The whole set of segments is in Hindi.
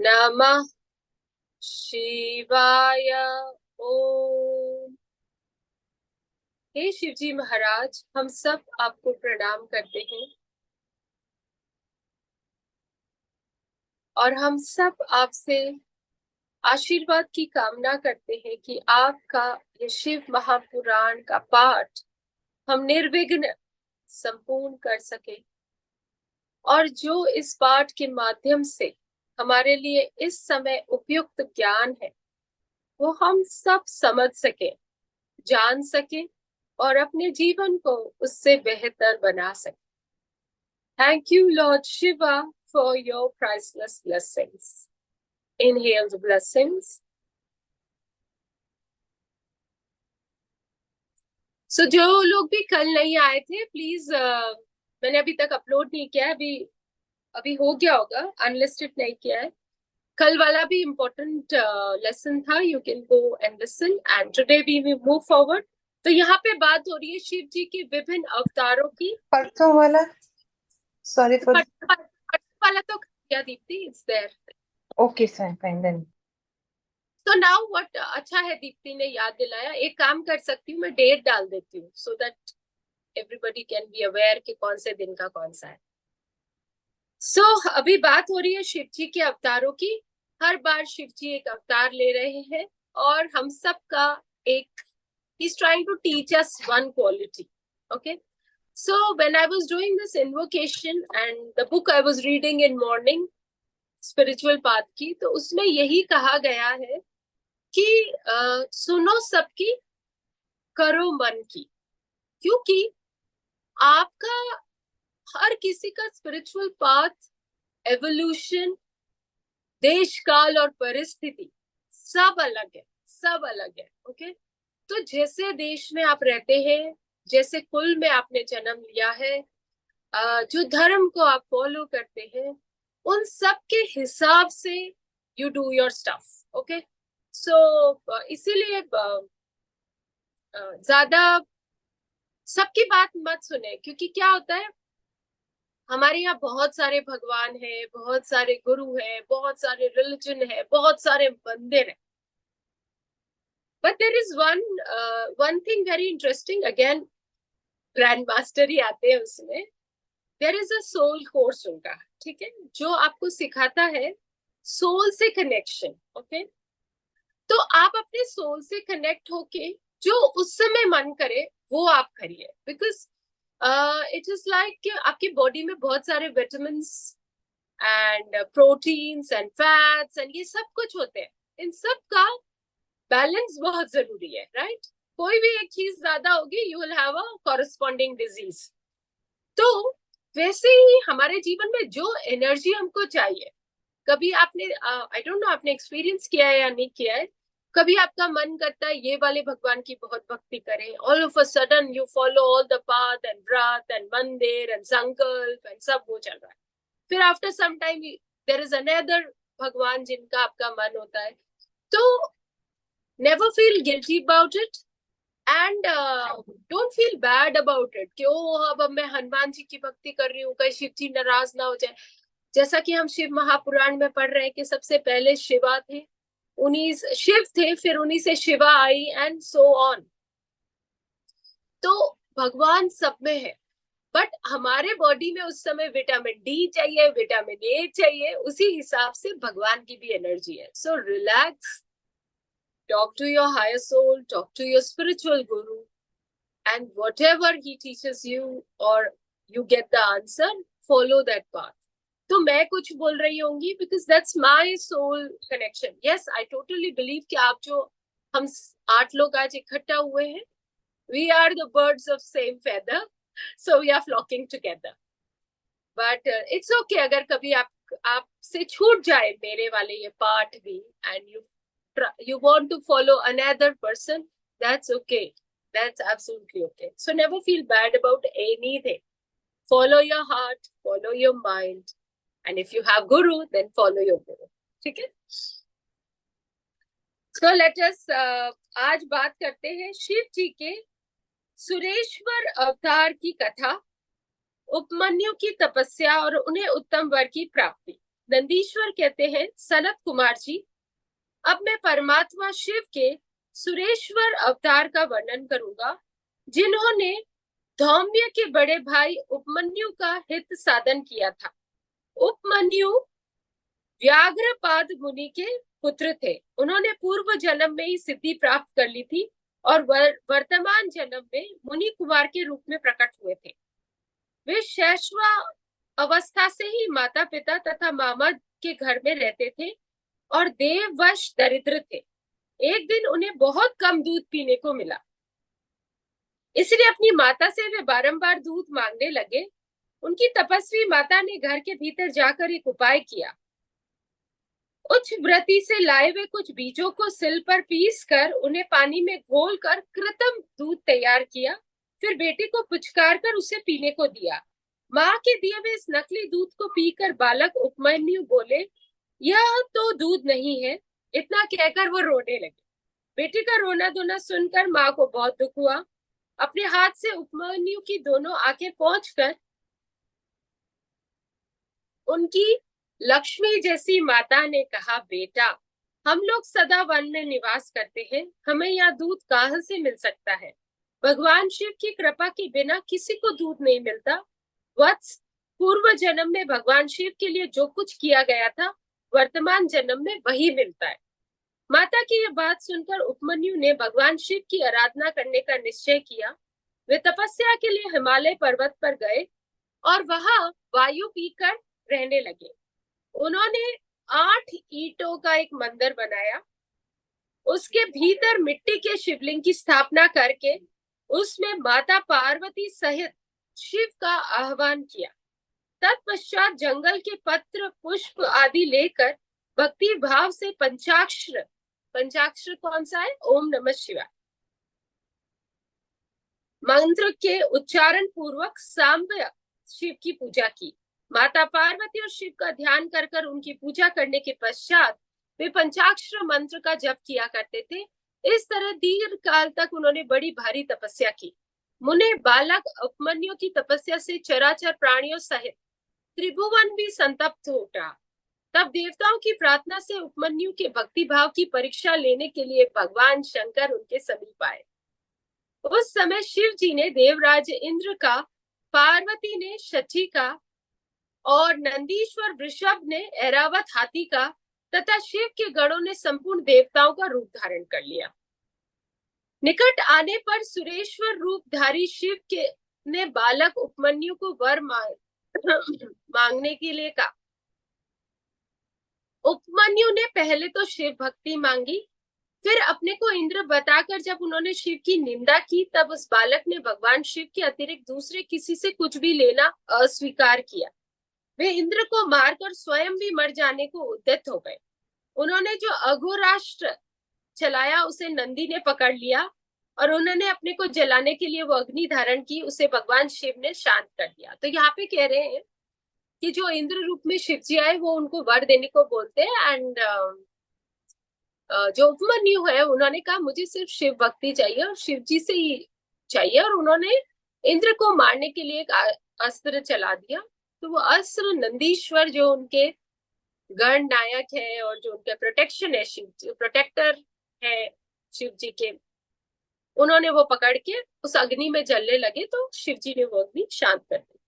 नमः शिवाय। ओम। हे शिवजी महाराज, हम सब आपको प्रणाम करते हैं और हम सब आपसे आशीर्वाद की कामना करते हैं कि आपका ये शिव महापुराण का पाठ हम निर्विघ्न संपूर्ण कर सके और जो इस पाठ के माध्यम से हमारे लिए इस समय उपयुक्त ज्ञान है वो हम सब समझ सके, जान सके और अपने जीवन को उससे बेहतर बना सके। Thank you, Lord Shiva, for your priceless blessings. Inhale the blessings. So जो लोग भी कल नहीं आए थे, प्लीज मैंने अभी तक अपलोड नहीं किया है, अभी अभी हो गया होगा, अनलिस्टेड नहीं किया है। कल वाला भी इम्पोर्टेंट लेसन था, you can go and listen and today we will move forward. तो यहाँ पे बात हो रही है शिव जी के विभिन्न अवतारों की। परसों वाला, सॉरी फॉर। वाला तो क्या Deepti, it's there. Okay sir, fine then. तो नाउ व्हाट, अच्छा है दीप्ति ने याद दिलाया। एक काम कर सकती हूँ, मैं डेट डाल देती हूँ so that everybody can be aware कि कौन से दिन का कौन सा है। अभी बात हो रही है शिव जी के अवतारों की। हर बार शिव जी एक अवतार ले रहे हैं और हम सब का एक, he is trying to teach us one quality. Okay, so when I was doing this invocation and the book I was reading in morning, spiritual path की, तो उसमें यही कहा गया है कि सुनो सबकी, करो मन की। क्योंकि आपका हर किसी का स्पिरिचुअल पाथ, एवोल्यूशन, देश काल और परिस्थिति सब अलग है, सब अलग है। ओके, तो जैसे देश में आप रहते हैं, जैसे कुल में आपने जन्म लिया है, जो धर्म को आप फॉलो करते हैं, उन सब के हिसाब से you do your stuff. Okay, so इसीलिए ज्यादा सबकी बात मत सुने, क्योंकि क्या होता है, हमारे यहाँ बहुत सारे भगवान हैं, बहुत सारे गुरु हैं, बहुत सारे रिलीजन है, बहुत सारे मंदिर है। But there is one thing very interesting, again grand master ही आते हैं उसमें। There is a sole course उनका, ठीक है, जो आपको सिखाता है सोल से कनेक्शन। ओके, तो आप अपने सोल से कनेक्ट होके जो उस समय मन करे वो आप करिए, बिकॉज इट इज लाइक आपकी बॉडी में बहुत सारे vitamin and proteins and fats and ये सब कुछ होते हैं। इन सब का बैलेंस बहुत जरूरी है, राइट? कोई भी एक चीज ज्यादा होगी, you will have a corresponding disease. तो वैसे ही हमारे जीवन में जो एनर्जी हमको चाहिए, कभी आपने आई डोंट नो आपने एक्सपीरियंस किया है या नहीं किया है, कभी आपका मन करता है ये वाले भगवान की बहुत भक्ति करें, all of a sudden you follow all the path and व्रत एंड मंदिर एंड संकल्प एंड सब वो चल रहा है। फिर after some time there is another भगवान जिनका आपका मन होता है। तो never feel guilty about it and don't feel bad about it कि ओ अब मैं हनुमान जी की भक्ति कर रही हूँ, कहीं शिव जी नाराज ना हो जाए। जैसा कि हम शिव महापुराण में पढ़ रहे हैं कि सबसे पहले शिवा थे, उन्हीं शिव थे, फिर उन्हीं से शिवा आई एंड सो ऑन। तो भगवान सब में है, बट हमारे बॉडी में उस समय विटामिन डी चाहिए, विटामिन ए चाहिए, उसी हिसाब से भगवान की भी एनर्जी है। So relax, talk to your higher soul, talk to your spiritual guru, and whatever he teaches you or you get the answer, follow that path. तो मैं कुछ बोल रही होंगी because that's my soul connection. Yes, I totally believe कि आप जो हम 8 लोग आज इकट्ठा हुए हैं, we are the birds of same feather, so we are flocking together. But it's okay अगर कभी आप से छूट जाए मेरे वाले ये पाठ भी and you want to follow another person, that's okay, that's absolutely okay. So never feel bad about anything. Follow your heart, follow your mind, and if you have guru, then follow your guru. ठीक है? So let us आज बात करते हैं शिव जी के सुरेश्वर अवतार की कथा, उपमन्यु की तपस्या और उन्हें उत्तम वर की प्राप्ति। नंदीश्वर कहते हैं, सनत कुमार जी, अब मैं परमात्मा शिव के सुरेश्वर अवतार का वर्णन करूंगा, जिन्होंने धौम्य के बड़े भाई उपमन्यु का हित साधन किया था। उपमन्यु व्याघ्रपाद मुनि के पुत्र थे। उन्होंने पूर्व जन्म में ही सिद्धि प्राप्त कर ली थी और वर्तमान जन्म में मुनि कुमार के रूप में प्रकट हुए थे। वे शैशवा अवस्था से ही माता पिता तथा मामा के घर में रहते थे और देववश दरिद्र थे। एक दिन उन्हें बहुत कम दूध पीने को मिला, इसलिए अपनी माता से वे बारंबार दूध मांगने लगे। उनकी तपस्वी माता ने घर के भीतर जाकर एक उपाय किया। उच्च व्रति से लाए हुए कुछ बीजों को सिल पर पीस कर उन्हें पानी में घोल कर कृत्रिम दूध तैयार किया, फिर बेटी को पुचकार कर उसे पीने को दिया। माँ के दिए हुए इस नकली दूध को पीकर बालक उपमन्यु बोले, यह तो दूध नहीं है। इतना कहकर वो रोने लगे। बेटी का रोना धोना सुनकर माँ को बहुत दुख हुआ। अपने हाथ से उपमन्यु की दोनों आंखें पोंछकर उनकी लक्ष्मी जैसी माता ने कहा, बेटा, हम लोग सदा वन में निवास करते हैं, हमें यहाँ दूध कहाँ से मिल सकता है? भगवान शिव की कृपा के बिना किसी को दूध नहीं मिलता। वत्स, पूर्व जन्म में भगवान शिव के लिए जो कुछ किया गया था, वर्तमान जन्म में वही मिलता है। माता की यह बात सुनकर उपमन्यु ने भगवान शिव की आराधना करने का निश्चय किया। वे तपस्या के लिए हिमालय पर्वत पर गए और वहां वायु पीकर रहने लगे। उन्होंने 8 ईंटों का एक मंदिर बनाया। उसके भीतर मिट्टी के शिवलिंग की स्थापना करके उसमें माता पार्वती सहित शिव का आह्वान किया। तत्पश्चात जंगल के पत्र पुष्प आदि लेकर भक्ति भाव से पंचाक्षर कौन सा है? ओम नमः शिवाय मंत्र के उच्चारण पूर्वक सांब शिव की पूजा की। माता पार्वती और शिव का ध्यान कर कर उनकी पूजा करने के पश्चात वे पंचाक्षर मंत्र का जप किया करते थे। इस तरह दीर्घ काल तक उन्होंने बड़ी भारी तपस्या की। मुने बालक उपमन्यु की तपस्या से चराचर प्राणियों सहित त्रिभुवन भी संतप्त हो उठा। तब देवताओं की प्रार्थना से उपमन्यु के भक्ति भाव की परीक्षा लेने के लिए भगवान शंकर उनके समीप आए। उस समय शिव जी ने देवराज इंद्र का, पार्वती ने शची का और नंदीश्वर वृषभ ने ऐरावत हाथी का तथा शिव के गणों ने संपूर्ण देवताओं का रूप धारण कर लिया। निकट आने पर सुरेश्वर रूपधारी शिव के ने बालक उपमन्यु को वर मांगने के लिए कहा। उपमन्यु ने पहले तो शिव भक्ति मांगी, फिर अपने को इंद्र बताकर जब उन्होंने शिव की निंदा की, तब उस बालक ने भगवान शिव के अतिरिक्त दूसरे किसी से कुछ भी लेना अस्वीकार किया। वे इंद्र को मारकर स्वयं भी मर जाने को उद्यत हो गए। उन्होंने जो अघोराष्ट्र चलाया उसे नंदी ने पकड़ लिया और उन्होंने अपने को जलाने के लिए वो अग्नि धारण की, उसे भगवान शिव ने शांत कर दिया। तो यहाँ पे कह रहे हैं कि जो इंद्र रूप में शिव जी आए वो उनको वर देने को बोलते हैं। एंड जो उपमन्यु है उन्होंने कहा मुझे सिर्फ शिव भक्ति चाहिए और शिव जी से ही चाहिए, और उन्होंने इंद्र को मारने के लिए एक अस्त्र चला दिया। तो वो अस्त्र नंदीश्वर जो उनके गण नायक है और जो उनके प्रोटेक्शन है, शिव प्रोटेक्टर है शिव जी के, उन्होंने वो पकड़ के उस अग्नि में जलने लगे तो शिव जी ने वो अग्नि शांत कर दी।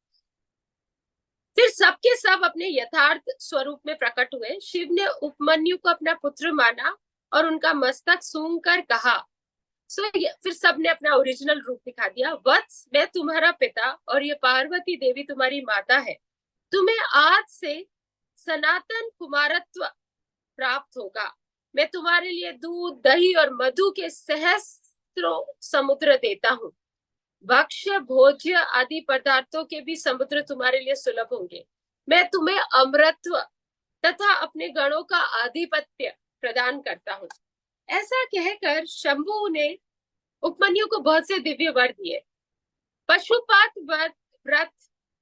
फिर सबके सब अपने यथार्थ स्वरूप में प्रकट हुए। शिव ने उपमन्यु को अपना पुत्र माना और उनका मस्तक सूंघ कर कहा। फिर सबने अपना ओरिजिनल रूप दिखा दिया। वत्स, मैं तुम्हारा पिता और ये पार्वती देवी तुम्हारी माता है। तुम्हें आज से सनातन कुमारत्व प्राप्त होगा। मैं तुम्हारे लिए दूध, दही और मधु के सहस्त्रों समुद्र देता हूँ। भक्ष्य, भोज्य आदि पदार्थों के भी समुद्र तुम्हारे लिए सुलभ होंगे। मैं तुम्हें अमरत्व तथा अपने गणों का आधिपत्य प्रदान करता हूँ। ऐसा कहकर शंभु ने उपमन्यु को बहुत से दिव्य वर दिए। पशुपत व्रत,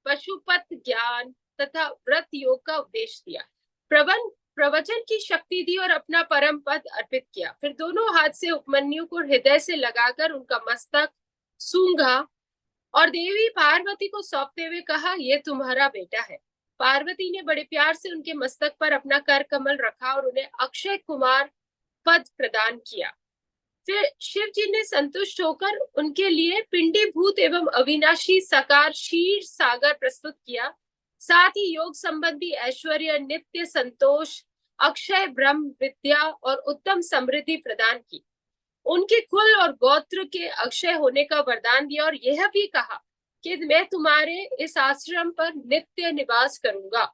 पशुपत ज्ञान तथा व्रत योग का उपदेश दिया। प्रवचन की शक्ति दी और अपना परम पद अर्पित किया। फिर दोनों हाथ से उपमन्यु को हृदय से लगाकर उनका मस्तक सूंघा और देवी पार्वती को सौंपते हुए कहा, ये तुम्हारा बेटा है। पार्वती ने बड़े प्यार से उनके मस्तक पर अपना कर कमल रखा और उन्हें अक्षय कुमार पद प्रदान किया। फिर शिव जी ने संतुष्ट होकर उनके लिए पिंडीभूत एवं अविनाशी साकार क्षीर सागर प्रस्तुत किया। साथ ही योग संबंधी ऐश्वर्य, नित्य संतोष, अक्षय ब्रह्म विद्या और उत्तम समृद्धि प्रदान की। उनके कुल और गोत्र के अक्षय होने का वरदान दिया और यह भी कहा कि मैं तुम्हारे इस आश्रम पर नित्य निवास करूंगा।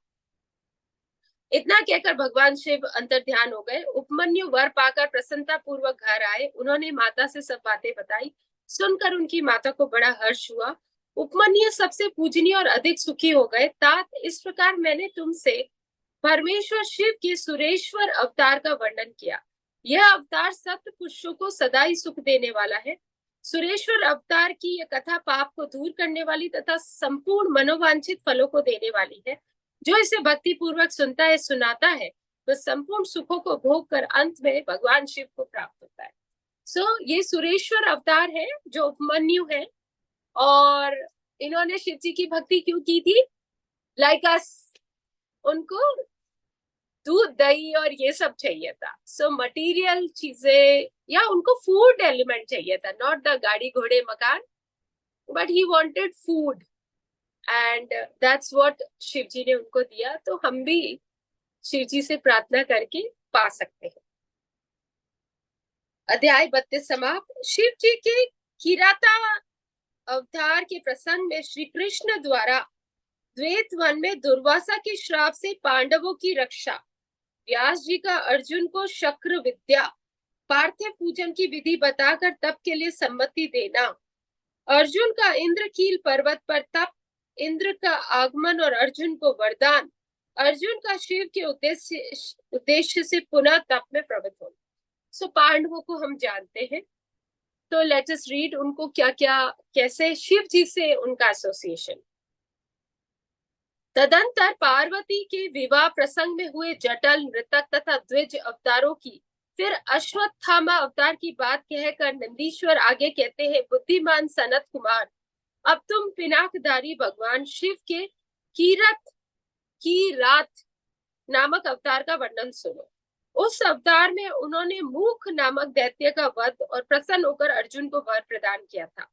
इतना कहकर भगवान शिव अंतर्ध्यान हो गए। उपमन्यु वर पाकर प्रसन्नता पूर्वक घर आए। उन्होंने माता से सब बातें बताई। सुनकर उनकी माता को बड़ा हर्ष हुआ। उपमन्यु सबसे पूजनीय और अधिक सुखी हो गए। तात, इस प्रकार मैंने तुमसे परमेश्वर शिव के सुरेश्वर अवतार का वर्णन किया। यह अवतार सप्त पुरुषों को सदा ही सुख देने वाला है। सुरेश्वर अवतार की यह कथा पाप को दूर करने वाली तथा संपूर्ण मनोवांछित फलों को देने वाली है। जो इसे भक्ति पूर्वक सुनता है, सुनाता है, तो संपूर्ण सुखों को भोग कर अंत में भगवान शिव को प्राप्त होता है। ये सुरेश्वर अवतार है जो उपमन्यु है। और इन्होंने शिव जी की भक्ति क्यों की थी? लाइक अस, उनको दूध दही और ये सब चाहिए था। मटेरियल चीजें, या उनको फूड एलिमेंट चाहिए था, नॉट द गाड़ी घोड़े मकान, but he wanted food and that's what Shiv ji ने उनको दिया। तो हम भी शिव जी से प्रार्थना करके पा सकते हैं। अध्याय 32 समाप्त। शिव जी के किराता अवतार के प्रसंग में श्री कृष्ण द्वारा द्वैत वन में दुर्वासा के श्राप से पांडवों की रक्षा, व्यास जी का अर्जुन को शक्र विद्या, पार्थिव पूजन की विधि बताकर तप के लिए सम्मति देना, अर्जुन का इंद्रकील पर्वत पर तप, इंद्र का आगमन और अर्जुन को वरदान, अर्जुन का शिव के उद्देश्य से पुनः तप में प्रवृत्त होना। पांडवों को हम जानते हैं, तो लेट अस रीड उनको क्या क्या, कैसे शिव जी से उनका एसोसिएशन। तदंतर पार्वती के विवाह प्रसंग में हुए जटल, मृतक तथा द्विज अवतारों की, फिर अश्वत्थामा अवतार की बात कहकर नंदीश्वर आगे कहते हैं, बुद्धिमान सनत कुमार, अब तुम पिनाकधारी भगवान शिव के कीरात नामक अवतार का वर्णन सुनो। उस अवतार में उन्होंने मूख नामक दैत्य का वध और प्रसन्न होकर अर्जुन को वर प्रदान किया था।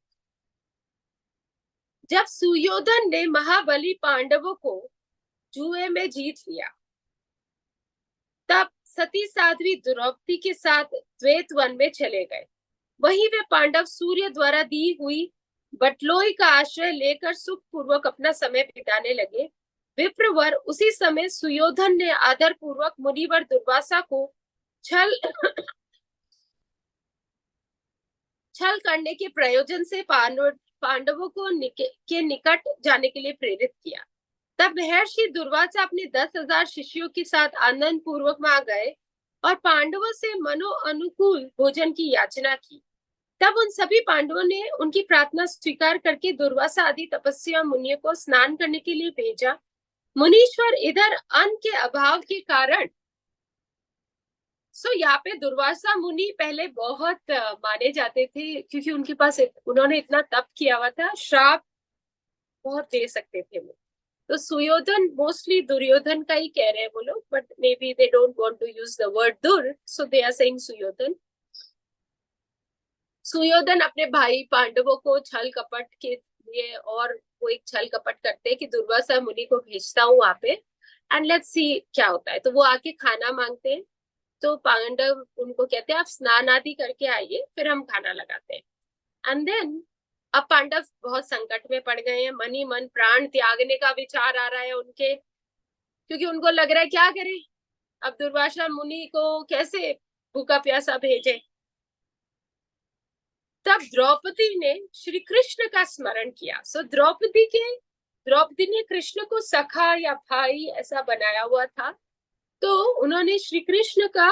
जब सुयोधन ने महाबली पांडवों को जुए में जीत लिया, तब सती साध्वी द्रौपदी के साथ द्वैत वन में चले गए। वहीं वे पांडव सूर्य द्वारा दी हुई बटलोई का आश्रय लेकर सुख पूर्वक अपना समय बिताने लगे। विप्रवर उसी समय सुयोधन ने आदर पूर्वक मुनिवर दुर्वासा को छल करने के प्रयोजन से पांडवों को के निकट जाने के लिए प्रेरित किया। तब महर्षि दुर्वासा अपने 10,000 शिष्यों के साथ आनंद पूर्वक वहां गए और पांडवों से मनो अनुकूल भोजन की याचना की। तब उन सभी पांडवों ने उनकी प्रार्थना स्वीकार करके दुर्वासा आदि तपस्या मुनियों को स्नान करने के लिए भेजा। मुनीश्वर इधर अन्न के अभाव के कारण, यहाँ पे दुर्वासा मुनि पहले बहुत माने जाते थे, क्योंकि उनके पास उन्होंने इतना तप किया हुआ था, श्राप बहुत दे सकते थे वो। तो सुयोधन, मोस्टली दुर्योधन का ही कह रहे हैं वो लोग, but may be they don't want to use the word दुर, so they are saying Suyodhan. Suyodhan अपने भाई पांडवों को छल कपट के लिए, और वो एक छल कपट करते हैं कि दुर्वासा मुनि को भेजता हूँ वहां पे, एंड लेट्स सी क्या होता है। तो वो आके खाना मांगते हैं, तो पांडव उनको कहते हैं आप स्नान आदि करके आइए, फिर हम खाना लगाते हैं। एंड देन अब पांडव बहुत संकट में पड़ गए हैं, मन ही मन प्राण त्यागने का विचार आ रहा है उनके, क्योंकि उनको लग रहा है क्या करें, अब दुर्वासा मुनि को कैसे भूखा प्यासा भेजे। तब द्रौपदी ने श्री कृष्ण का स्मरण किया। द्रौपदी ने कृष्ण को सखा या भाई ऐसा बनाया हुआ था, तो उन्होंने श्री कृष्ण का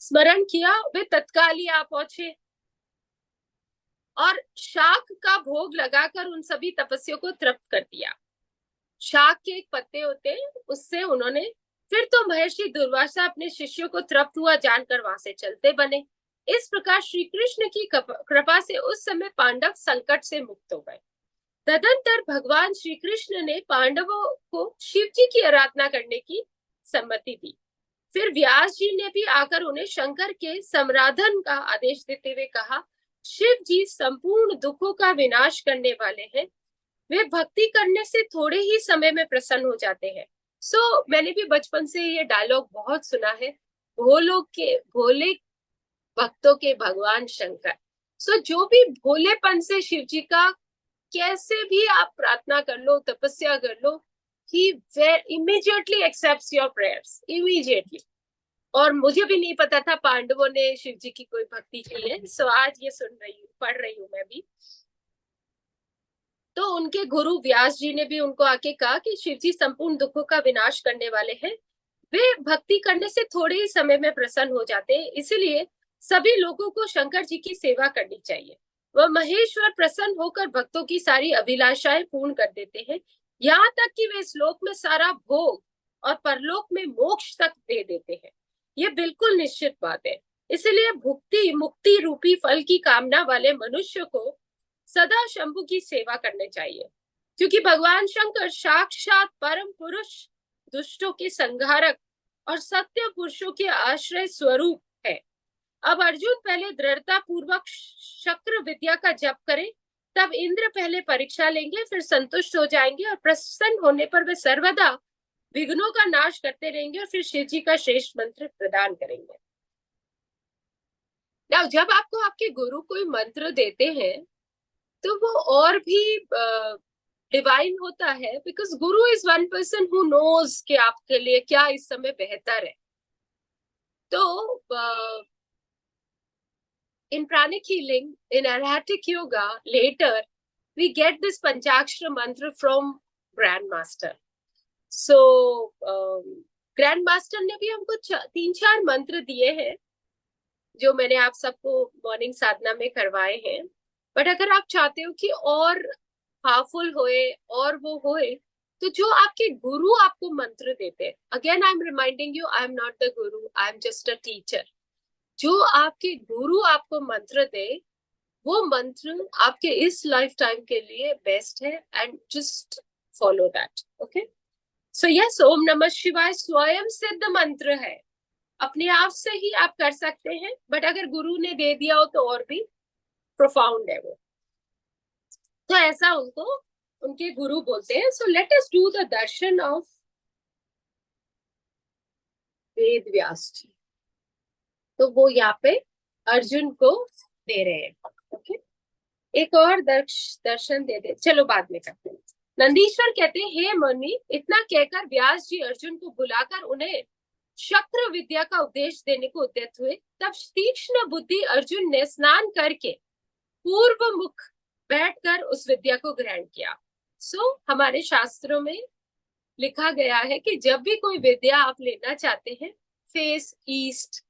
स्मरण किया। वे तत्काल ही आ पहुंचे और शाक का भोग लगाकर उन सभी तपस्वियों को तृप्त कर दिया। शाक के एक पत्ते होते हैं, उससे उन्होंने, फिर तो महर्षि दुर्वासा अपने शिष्यों को तृप्त हुआ जानकर वहां से चलते बने। इस प्रकार श्री कृष्ण की कृपा से उस समय पांडव संकट से मुक्त हो गए। तदंतर भगवान श्री कृष्ण ने पांडवों को शिव जी की आराधना करने की सम्मति दी। फिर व्यास जी ने भी आकर उन्हें शंकर के समाराधन का आदेश देते हुए कहा, शिव जी संपूर्ण दुखों का विनाश करने वाले हैं, वे भक्ति करने से थोड़े ही समय में प्रसन्न हो जाते हैं। मैंने भी बचपन से ये डायलॉग बहुत सुना है, भोले भक्तों के भगवान शंकर। जो भी भोलेपन से शिव जी का कैसे भी आप प्रार्थना कर लो, तपस्या कर लो, he immediately accepts your prayers immediately। और मुझे भी नहीं पता था पांडवों ने शिव जी की कोई भक्ति की है। आज ये पढ़ रही हूँ मैं भी। तो उनके गुरु व्यास जी ने भी उनको आके कहा कि शिव जी संपूर्ण दुखों का विनाश करने वाले हैं, वे भक्ति करने से थोड़े ही समय में प्रसन्न हो जाते हैं, इसलिए सभी लोगों को शंकर जी की सेवा करनी चाहिए। वह महेश्वर प्रसन्न होकर भक्तों की सारी अभिलाषाएं पूर्ण कर देते हैं, यहाँ तक कि वे इस लोक में सारा भोग और परलोक में मोक्ष तक दे देते हैं। ये बिल्कुल निश्चित बात है। इसलिए भुक्ति मुक्ति रूपी फल की कामना वाले मनुष्य को सदा शंभु की सेवा करने चाहिए, क्योंकि भगवान शंकर साक्षात परम पुरुष, दुष्टों के संहारक और सत्य पुरुषों के आश्रय स्वरूप है। अब अर्जुन पहले दृढ़ता पूर्वक शक्र विद्या का जप करें, तब इंद्र पहले परीक्षा लेंगे, फिर संतुष्ट हो जाएंगे और प्रसन्न होने पर वे सर्वदा विघ्नों का नाश करते रहेंगे और फिर शिव जी का श्रेष्ठ मंत्र प्रदान करेंगे। जब आपको आपके गुरु कोई मंत्र देते हैं तो वो और भी डिवाइन होता है, because guru is one person who knows कि आपके लिए क्या इस समय बेहतर है। तो in pranic healing, in arhatic yoga, later we get this Panchakshara mantra from Grandmaster. Grandmaster ने भी हमको 3-4 मंत्र दिए हैं जो मैंने आप सबको मॉर्निंग साधना में करवाए हैं। बट अगर आप चाहते हो कि और पावरफुल होए और वो होए, तो जो आपके गुरु आपको मंत्र देते हैं, again I am reminding you, I am not the guru, I am just a teacher. जो आपके गुरु आपको मंत्र दे, वो मंत्र आपके इस लाइफ टाइम के लिए बेस्ट है, and just follow that. Okay, so yes, ओम नमः शिवाय स्वयं सिद्ध मंत्र है, अपने आप से ही आप कर सकते हैं, बट अगर गुरु ने दे दिया हो तो और भी प्रोफाउंड है वो। तो ऐसा उनको उनके गुरु बोलते हैं। So let us do the darshan of Ved Vyas ji. तो वो यहाँ पे अर्जुन को दे रहे हैं। ओके, एक और दर्शन दे दे, चलो बाद में करते हैं। नंदीश्वर कहते हैं, हे मुनि, इतना कहकर व्यास जी अर्जुन को बुलाकर उन्हें शक्र विद्या का उपदेश देने को उद्यत हुए। तब तीक्ष्ण बुद्धि अर्जुन ने स्नान करके पूर्व मुख बैठकर उस विद्या को ग्रहण किया। हमारे शास्त्रों में लिखा गया है कि जब भी कोई विद्या आप लेना चाहते हैं, फेस ईस्ट।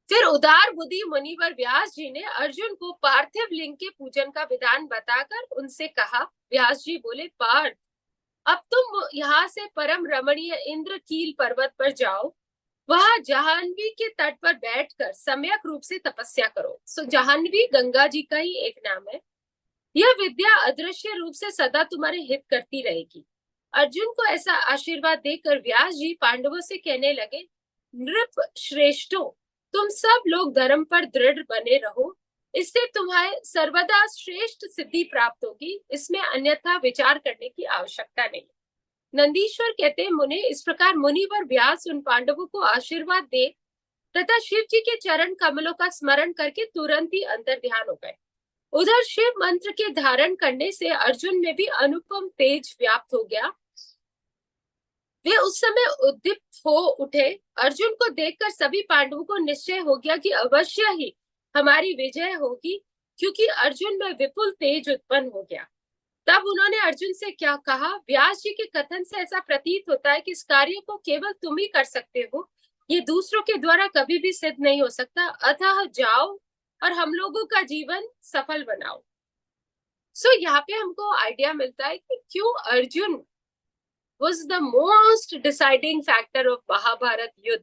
फिर उदार बुद्धि मुनिवर व्यास जी ने अर्जुन को पार्थिव लिंग के पूजन का विधान बताकर उनसे कहा। व्यास जी बोले, पार्थ, अब तुम यहाँ से परम रमणीय इंद्रकील पर्वत पर जाओ, वहां जाह्नवी के तट पर बैठकर सम्यक रूप से तपस्या करो। जाह्नवी गंगा जी का ही एक नाम है। यह विद्या अदृश्य रूप से सदा तुम्हारे हित करती रहेगी। अर्जुन को ऐसा आशीर्वाद देकर व्यास जी पांडवों से कहने लगे, नृप श्रेष्ठों, तुम सब लोग धर्म पर दृढ़ बने रहो, इससे तुम्हारे सर्वदा श्रेष्ठ सिद्धि प्राप्त होगी, इसमें अन्यथा विचार करने की आवश्यकता नहीं। नंदीश्वर कहते हैं, मुने, इस प्रकार मुनिवर व्यास उन पांडवों को आशीर्वाद दे तथा शिव जी के चरण कमलों का स्मरण करके तुरंत ही अंतर ध्यान हो गए। उधर शिव मंत्र के धारण करने से अर्जुन में भी अनुपम तेज व्याप्त हो गया। वे उस समय उद्दीप्त हो उठे। अर्जुन को देखकर सभी पांडवों को निश्चय हो गया कि अवश्य ही हमारी विजय होगी, क्योंकि अर्जुन में विपुल तेज उत्पन्न हो गया। तब उन्होंने अर्जुन से क्या कहा, व्यास जी के कथन से ऐसा प्रतीत होता है कि इस कार्य को केवल तुम ही कर सकते हो, ये दूसरों के द्वारा कभी भी सिद्ध नहीं हो सकता, अतः जाओ और हम लोगों का जीवन सफल बनाओ। यहाँ पे हमको आइडिया मिलता है कि क्यों Arjun was the most deciding factor of Mahabharat युद्ध,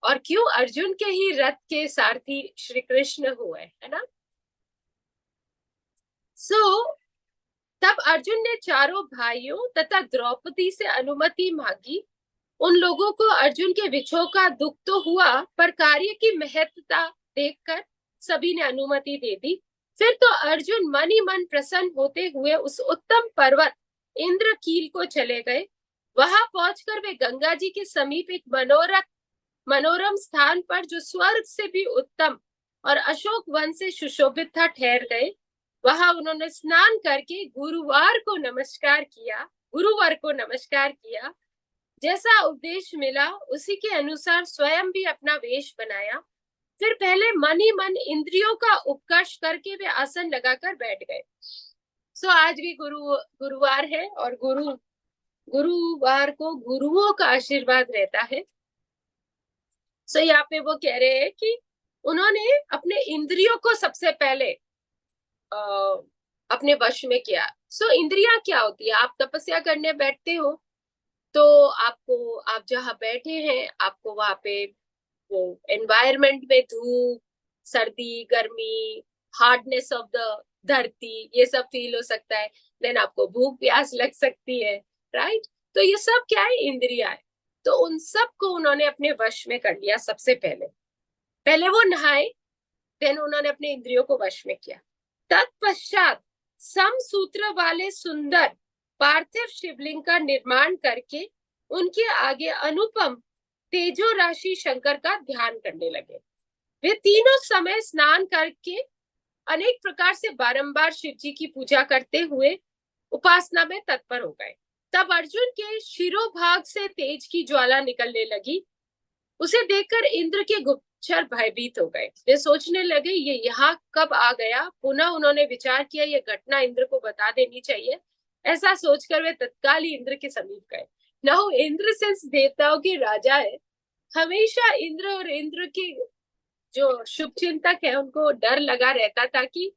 और क्यों अर्जुन के ही रथ के सारथी श्री कृष्ण हुए, है ना। सो तब अर्जुन ने चारों भाइयों तथा द्रौपदी से अनुमति मांगी। उन लोगों को अर्जुन के विछोह का दुख तो हुआ, पर कार्य की महत्ता देखकर सभी ने अनुमति दे दी। फिर तो अर्जुन मन ही मन प्रसन्न होते हुए उस उत्तम पर्वत इंद्रकील को चले गए। वहां पहुंचकर वे गंगा जी के समीप एक मनोरम स्थान पर, जो स्वर्ग से भी उत्तम और अशोक वन से सुशोभित था, ठहर गए। वहां उन्होंने स्नान करके गुरुवार को नमस्कार किया। जैसा उपदेश मिला उसी के अनुसार स्वयं भी अपना वेश बनाया। फिर पहले मन ही मन इंद्रियों का उपकर्ष करके वे आसन लगाकर बैठ गए। सो आज भी गुरुवार है, और गुरुवार को गुरुओं का आशीर्वाद रहता है। सो यहाँ पे वो कह रहे हैं कि उन्होंने अपने इंद्रियों को सबसे पहले अपने वश में किया। सो इंद्रियां क्या होती है? आप तपस्या करने बैठते हो तो आप जहाँ बैठे हैं, आपको वहां पे वो एनवायरमेंट में धूप, सर्दी, गर्मी, हार्डनेस ऑफ द धरती, ये सब फील हो सकता है। देन आपको भूख प्यास लग सकती है, राइट? तो ये सब क्या है? इंद्रिया है। तो उन सब को उन्होंने अपने वश में कर लिया। सबसे पहले पहले वो नहाए, देन उन्होंने अपने इंद्रियों को वश में किया। तत्पश्चात सम सूत्र वाले सुंदर पार्थिव शिवलिंग का निर्माण करके उनके आगे अनुपम तेजो राशि शंकर का ध्यान करने लगे। वे तीनों समय स्नान करके अनेक प्रकार से बारंबार शिव जी की पूजा करते हुए उपासना में तत्पर हो गए। तब अर्जुन के शिरोभाग से तेज की ज्वाला निकलने लगी। उसे देखकर इंद्र के गुप्तचर भयभीत हो गए। वे सोचने लगे ये यहाँ कब आ गया। पुनः उन्होंने विचार किया ये घटना इंद्र को बता देनी चाहिए। ऐसा सोचकर वे तत्काल ही इंद्र के समीप गए। नाउ इंद्र सिंस देवताओं के राजा है, हमेशा इंद्र और इंद्र की जो शुभ चिंतक है उनको डर लगा रहता था कि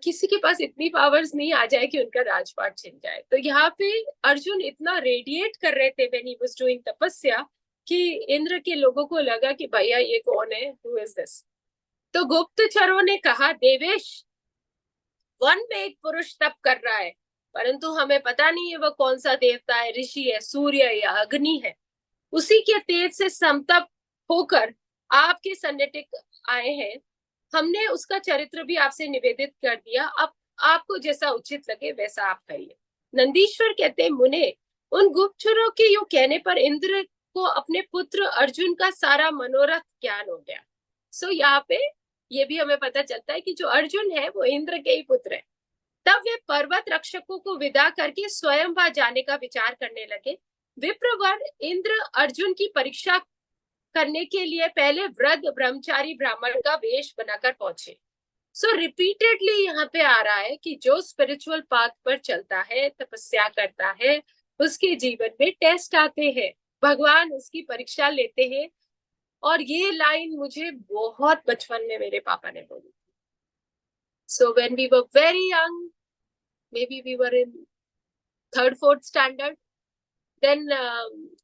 किसी के पास इतनी पावर्स नहीं आ जाए कि उनका राजपाट छिन जाए। तो यहाँ पे अर्जुन इतना रेडिएट कर रहे थे व्हेन ही वाज डूइंग तपस्या कि इंद्र के लोगों को लगा कि भैया ये कौन है, हु इज दिस। तो गुप्तचरों ने कहा, देवेश, वन में एक पुरुष तप कर रहा है, परंतु हमें पता नहीं है वह कौन सा देवता है, ऋषि है, सूर्य है या अग्नि है। उसी के तेज से समतप होकर आपके सन्निधिक आए हैं। हमने उसका चरित्र भी आपसे निवेदित कर दिया। अब आपको जैसा उचित लगे वैसा आप करिए। नंदीश्वर कहते, मुने, उन गुप्तचरों के यूं कहने पर इंद्र को अपने पुत्र अर्जुन का सारा मनोरथ ज्ञान हो गया। सो यहाँ पे ये भी हमें पता चलता है कि जो अर्जुन है वो इंद्र के ही पुत्र है। तब वे पर्वत रक्षकों को विदा करके स्वयं वहां जाने का विचार करने लगे। विप्रवर इंद्र अर्जुन की परीक्षा करने के लिए पहले वृद्ध ब्रह्मचारी ब्राह्मण का वेश बनाकर पहुंचे। सो रिपीटेडली यहाँ पे आ रहा है कि जो स्पिरिचुअल पाथ पर चलता है, तपस्या करता है, उसके जीवन में टेस्ट आते हैं, भगवान उसकी परीक्षा लेते हैं। और ये लाइन मुझे बहुत बचपन में मेरे पापा ने बोली। So when we were very young, maybe we were in third, fourth standard, then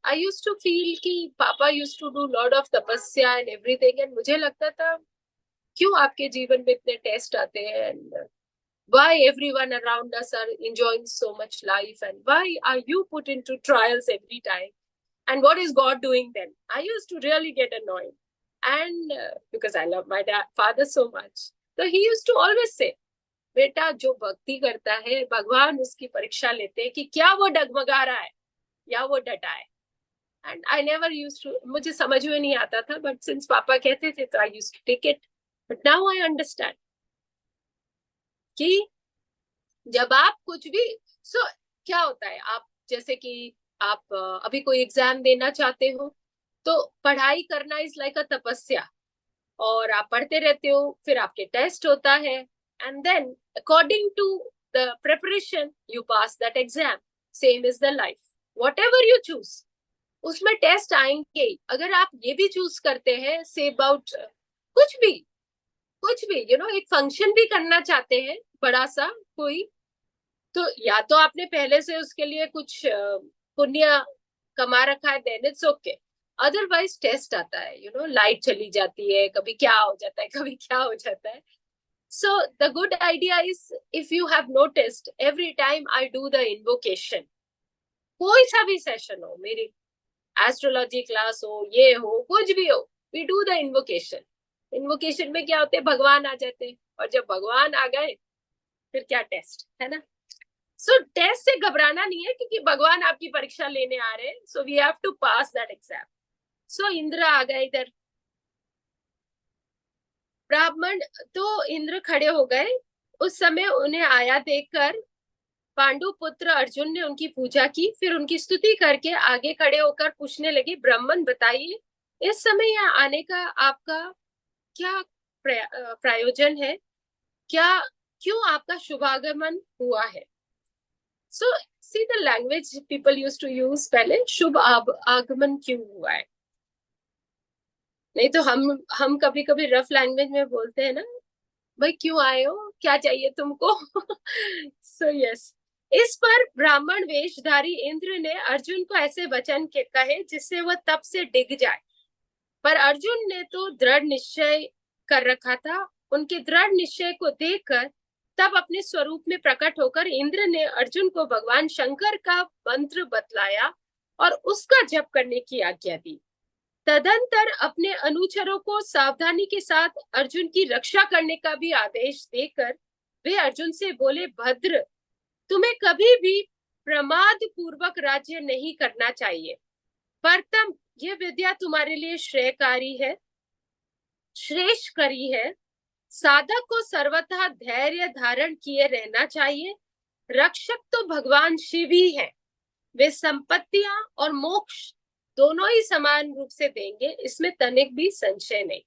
I used to feel कि पापा used to do lot of तपस्या and everything, and मुझे लगता था क्यों आपके जीवन में इतने टेस्ट आते हैं, and why everyone around us are enjoying so much life, and why are you put into trials every time, and what is God doing then? I used to really get annoyed, and because I love my father so much, so he used to always say, बेटा जो भक्ति करता है भगवान उसकी परीक्षा लेते हैं कि क्या वो डगमगा रहा है या वो डटा है। And I never used to, मुझे समझ में नहीं आता था, बट सिंस पापा कहते थे तो I used to take it. But now I understand कि जब आप कुछ भी क्या होता है, आप जैसे कि आप अभी कोई एग्जाम देना चाहते हो तो पढ़ाई करना इज लाइक अ तपस्या, और आप पढ़ते रहते हो, फिर आपके टेस्ट होता है, and then according to the preparation you pass that exam. Same is the life, whatever you choose उसमें टेस्ट आएंगे। अगर आप ये भी चूज करते हैं से अबाउट कुछ भी एक फंक्शन भी करना चाहते हैं बड़ा सा कोई, तो या तो आपने पहले से उसके लिए कुछ पुण्य कमा रखा है, then it's okay. Otherwise taste आता है, लाइट चली जाती है, कभी क्या हो जाता है, कभी क्या हो जाता है। So the good idea is, if you have noticed, every time I do the invocation, कोई सा भी सेशन हो, मेरी एस्ट्रोलॉजी क्लास हो, ये हो, कुछ भी हो, we do the invocation. Invocation में क्या होते हैं, भगवान आ जाते हैं, और जब भगवान आ गए फिर क्या टेस्ट है ना. सो टेस्ट से घबराना नहीं है, क्योंकि भगवान आपकी परीक्षा लेने आ रहे हैं. So we have to pass that exam. So Indra आ गए इधर. ब्राह्मण तो इंद्र खड़े हो गए. उस समय उन्हें आया देखकर पांडु पुत्र अर्जुन ने उनकी पूजा की, फिर उनकी स्तुति करके आगे खड़े होकर पूछने लगे, ब्राह्मण बताइए, इस समय यहाँ आने का आपका क्या प्रयोजन है, क्या क्यों आपका शुभागमन हुआ है. So see the language people use to use, पहले शुभ आगमन क्यों हुआ है. नहीं तो हम कभी कभी रफ लैंग्वेज में बोलते हैं ना, भाई क्यों आए हो, क्या चाहिए तुमको. So yes. इस पर ब्राह्मण वेशधारी इंद्र ने अर्जुन को ऐसे वचन के कहे जिससे वह तप से डिग जाए. पर अर्जुन ने तो दृढ़ निश्चय कर रखा था. उनके दृढ़ निश्चय को देखकर तब अपने स्वरूप में प्रकट होकर इंद्र ने अर्जुन को भगवान शंकर का मंत्र बतलाया और उसका जप करने की आज्ञा दी. तदंतर अपने अनुचरों को सावधानी के साथ अर्जुन की रक्षा करने का भी आदेश देकर वे अर्जुन से बोले, भद्र, तुम्हें कभी भी प्रमाद पूर्वक राज्य नहीं करना चाहिए. परतम यह विद्या तुम्हारे लिए श्रेयकारी है, श्रेष्ठ करी है. साधक को सर्वथा धैर्य धारण किए रहना चाहिए. रक्षक तो भगवान शिव ही है. वे संपत्तियां और मोक्ष दोनों ही समान रूप से देंगे, इसमें तनिक भी संशय नहीं.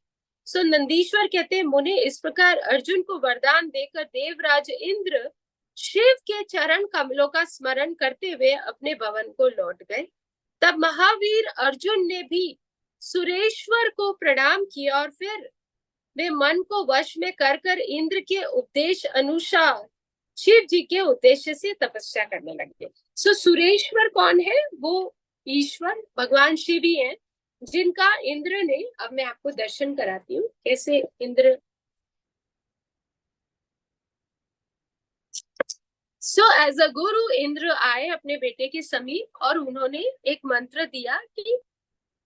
सो नंदीश्वर कहते हैं, मुने इस प्रकार अर्जुन को वरदान देकर देवराज इंद्र शिव के चरण कमलों का स्मरण करते हुए अपने भवन को लौट गए. तब महावीर अर्जुन ने भी सुरेश्वर को प्रणाम किया और फिर वे मन को वश में कर इंद्र के उपदेश अनुसार शिव जी के उद्देश्य से तपस्या करने लगे. सो सुरेश्वर कौन है, वो ईश्वर भगवान शिव ही है, जिनका इंद्र ने, अब मैं आपको दर्शन कराती हूँ कैसे इंद्र. सो एज अ गुरु इंद्र आए अपने बेटे के समीप और उन्होंने एक मंत्र दिया कि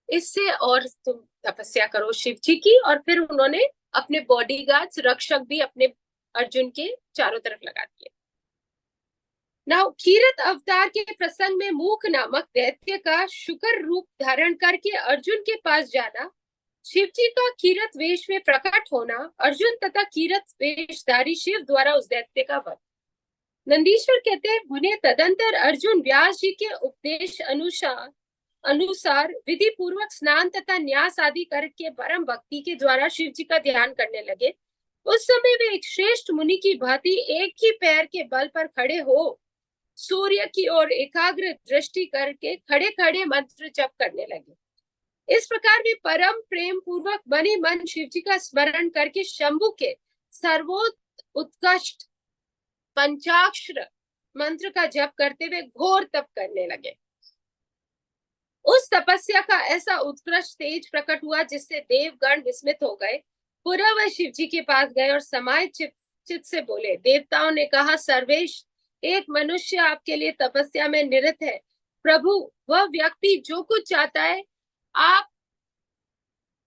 इससे और तुम तपस्या करो शिव जी की. और फिर उन्होंने अपने बॉडीगार्ड्स, रक्षक भी अपने अर्जुन के चारों तरफ लगा दिए. नाउ कीरत अवतार के प्रसंग में मूक नामक दैत्य का शुकर रूप धारण करके अर्जुन के पास जाना, शिव जी का कीरत वेश में प्रकट होना, अर्जुन तथा कीरत वेशधारी शिव द्वारा उस दैत्य का वध. नंदीश्वर कहते हैं, उन्हें तदंतर अर्जुन व्यास जी के उपदेश अनुसार विधि पूर्वक स्नान तथा न्यास आदि करके परम भक्ति के द्वारा शिव जी का ध्यान करने लगे. उस समय वे एक श्रेष्ठ मुनि की भांति एक ही पैर के बल पर खड़े हो सूर्य की ओर एकाग्र दृष्टि करके खड़े खड़े मंत्र जप करने लगे. इस प्रकार वे परम प्रेम पूर्वक बनी मन शिव जी का स्मरण करके शंभु के सर्वोत्कृष्ट पंचाक्षर मंत्र का जप करते हुए घोर तप करने लगे. उस तपस्या का ऐसा उत्कृष्ट तेज प्रकट हुआ जिससे देवगण विस्मित हो गए. पुनः वह शिव जी के पास गए और समाय चित से बोले, देवताओं ने कहा, सर्वेश, एक मनुष्य आपके लिए तपस्या में निरत है. प्रभु, वह व्यक्ति जो कुछ चाहता है आप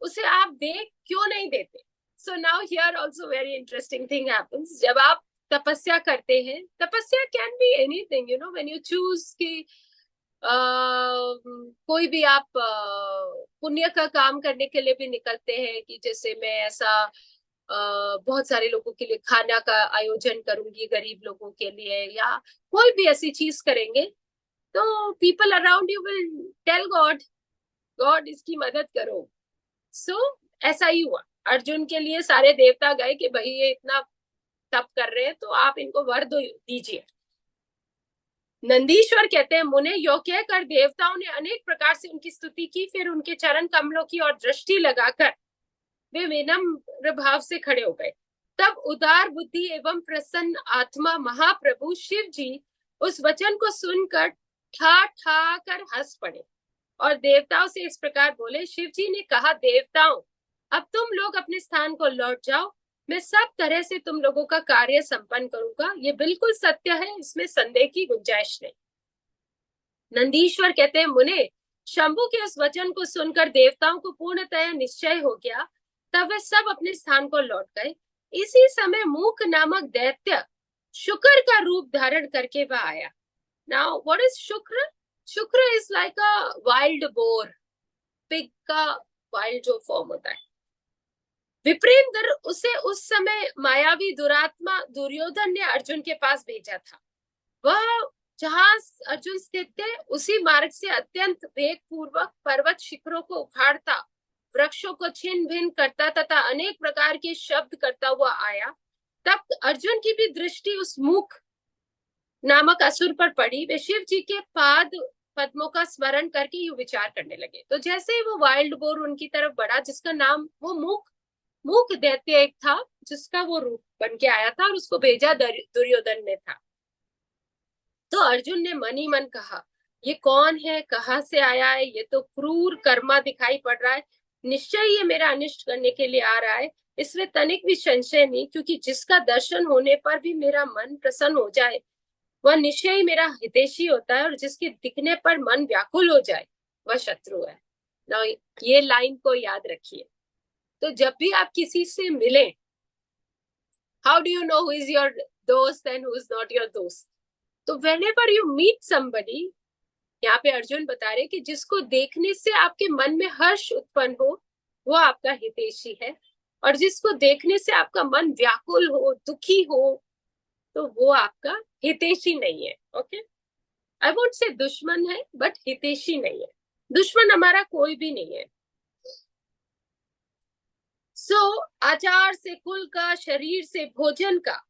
उसे आप दे क्यों नहीं देते. So now here also very interesting thing happens. जब आप तपस्या करते हैं, तपस्या can be anything, you know, when you choose कि कोई भी आप पुण्य का काम करने के लिए भी निकलते हैं, कि जैसे मैं ऐसा बहुत सारे लोगों के लिए खाना का आयोजन करूंगी, गरीब लोगों के लिए, या कोई भी ऐसी चीज करेंगे, तो people around you will tell God, God इसकी मदद करो. सो ऐसा ही हुआ. अर्जुन के लिए सारे देवता गए कि भाई ये इतना तप कर रहे हैं, तो आप इनको वर दीजिए. नंदीश्वर कहते हैं, मुने यो कहकर देवताओं ने अनेक प्रकार से उनकी स्तुति की. फिर उनके चरण कमलों की ओर दृष्टि लगाकर वे विनम्र भाव से खड़े हो गए. तब उदार बुद्धि एवं प्रसन्न आत्मा महाप्रभु शिव जी उस वचन को सुनकर ठा ठा कर हंस पड़े और देवताओं से इस प्रकार बोले, शिव जी ने कहा, देवताओं, अब तुम लोग अपने स्थान को लौट जाओ. मैं सब तरह से तुम लोगों का कार्य संपन्न करूंगा। ये बिल्कुल सत्य है, इसमें संदेह की गुंजाइश नहीं। नंदीश्वर कहते हैं, मुने, शंभु के उस वचन को सुनकर देवताओं को पूर्णतः निश्चय हो गया। तब वे सब अपने स्थान को लौट गए। इसी समय मूक नामक दैत्य शुक्र का रूप धारण करके वह आया। नाउ व्हाट इज शुक्र? शुक्र is like a wild boar, pig का वाइल्ड जो फॉर्म होता है। विप्रेंद्र, उसे उस समय मायावी दुरात्मा दुर्योधन ने अर्जुन के पास भेजा था। वह जहां अर्जुन स्थित थे उसी मार्ग से अत्यंत वेग पूर्वक पर्वत शिखरों को उखाड़ता, वृक्षों को छिन्न भिन्न करता तथा अनेक प्रकार के शब्द करता हुआ आया। तब अर्जुन की भी दृष्टि उस मूक नामक असुर पर पड़ी। वे शिव जी के पाद पद्मों का स्मरण करके यूं विचार करने लगे। तो जैसे ही वो वाइल्ड बोर उनकी तरफ बढ़ा, जिसका नाम वो मूक दैत्य एक था, जिसका वो रूप बन के आया था और उसको भेजा दुर्योधन ने था। तो अर्जुन ने मन ही मन कहा, ये कौन है, कहाँ से आया है? ये तो क्रूर कर्मा दिखाई पड़ रहा है। निश्चय ये मेरा अनिष्ट करने के लिए आ रहा है। इसमें तनिक भी संशय नहीं, क्योंकि जिसका दर्शन होने पर भी मेरा मन प्रसन्न हो जाए वह निश्चय ही मेरा हितैषी होता है, और जिसके दिखने पर मन व्याकुल हो जाए वह शत्रु है। ना, ये लाइन को याद रखिए। तो जब भी आप किसी से मिले, how do you know who is your दोस्त and who is not your दोस्त? तो whenever you meet somebody, यहाँ पे अर्जुन बता रहे कि जिसको देखने से आपके मन में हर्ष उत्पन्न हो वो आपका हितैषी है, और जिसको देखने से आपका मन व्याकुल हो, दुखी हो, तो वो आपका हितैषी नहीं है। ओके, आई वोंट से दुश्मन है, बट हितैषी नहीं है। दुश्मन हमारा कोई भी नहीं है। आचार से कुल का, शरीर से भोजन का,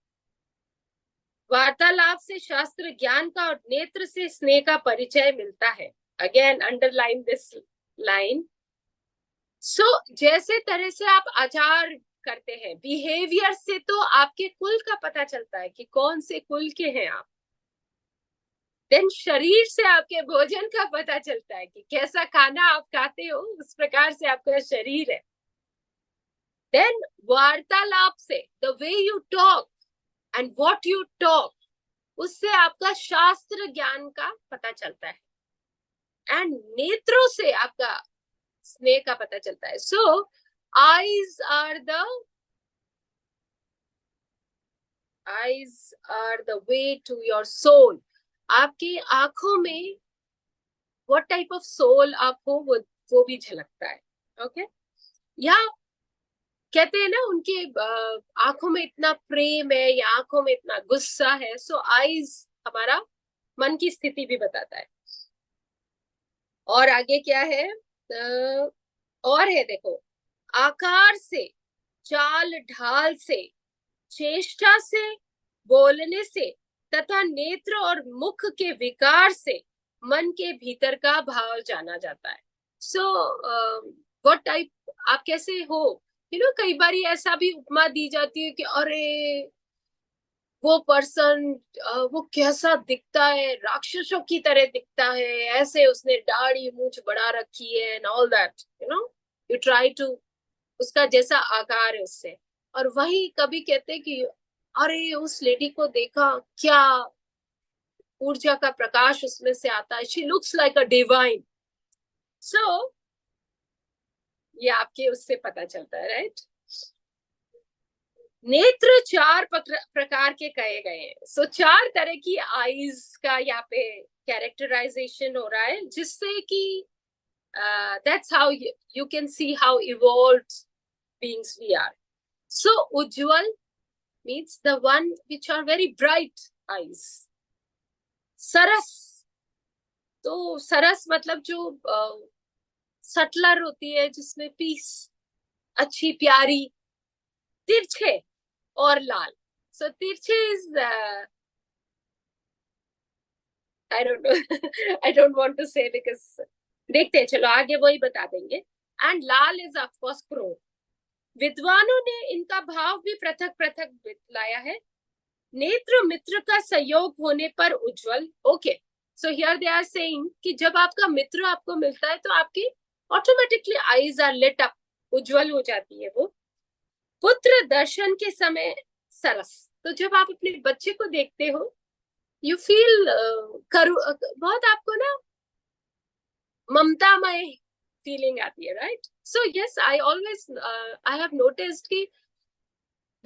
वार्तालाप से शास्त्र ज्ञान का, और नेत्र से स्नेह का परिचय मिलता है। Again underline this line. जैसे तरह से आप आचार करते हैं, बिहेवियर से तो आपके कुल का पता चलता है कि कौन से कुल के हैं आप। देन शरीर से आपके भोजन का पता चलता है कि कैसा खाना आप खाते हो, उस प्रकार से आपका शरीर है। देन वार्तालाप से, the way you talk and what you talk, उससे आपका शास्त्र ज्ञान का पता चलता है। एंड नेत्रों से आपका स्नेह का पता चलता है। Eyes are the way to your soul. आपकी आंखों में व्हाट टाइप ऑफ सोल आप हो वो भी झलकता है। ओके, या कहते हैं ना, उनके आंखों में इतना प्रेम है या आंखों में इतना गुस्सा है। आईज हमारा मन की स्थिति भी बताता है। और आगे क्या है? और है, देखो, आकार से, चाल ढाल से, चेष्टा से, बोलने से तथा नेत्र और मुख के विकार से मन के भीतर का भाव जाना जाता है। व्हाट टाइप आप कैसे हो, कई बार ऐसा भी उपमा दी जाती है कि अरे वो पर्सन, वो कैसा दिखता है, राक्षसों की तरह दिखता है, ऐसे उसने दाढ़ी मूंछ बढ़ा रखी है and all that, you try to, उसका जैसा आकार है उससे। और वही कभी कहते हैं कि अरे उस लेडी को देखा, क्या ऊर्जा का प्रकाश उसमें से आता है, she looks like a divine. ये आपके उससे पता चलता है, राइट? नेत्र चार प्रकार के कहे गए हैं। चार तरह की आईज का यहाँ पे कैरेक्टराइजेशन हो रहा है, जिससे कि that's how you can see how evolved beings we are. Ujjwal means the one which are very bright eyes. सरस, तो सरस मतलब जो सटलर होती है, जिसमें पीस, अच्छी प्यारी। तिरछे और लाल, तिरछे is I don't want to say because देखते हैं, चलो आगे वही बता देंगे। And Lal is of course क्रोध। विद्वानों ने इनका भाव भी पृथक पृथक लाया है। नेत्र मित्र का सहयोग होने पर उज्जवल। Okay, so here they are saying कि जब आपका मित्र आपको मिलता है तो आपकी automatically eyes are lit up, उज्जवल हो जाती है वो। पुत्र दर्शन के समय सरस। तो जब आप अपने बच्चे को देखते हो, यू फील करू बहुत आपको ना ममतामय फीलिंग आती है, right? So yes, I always I have noticed कि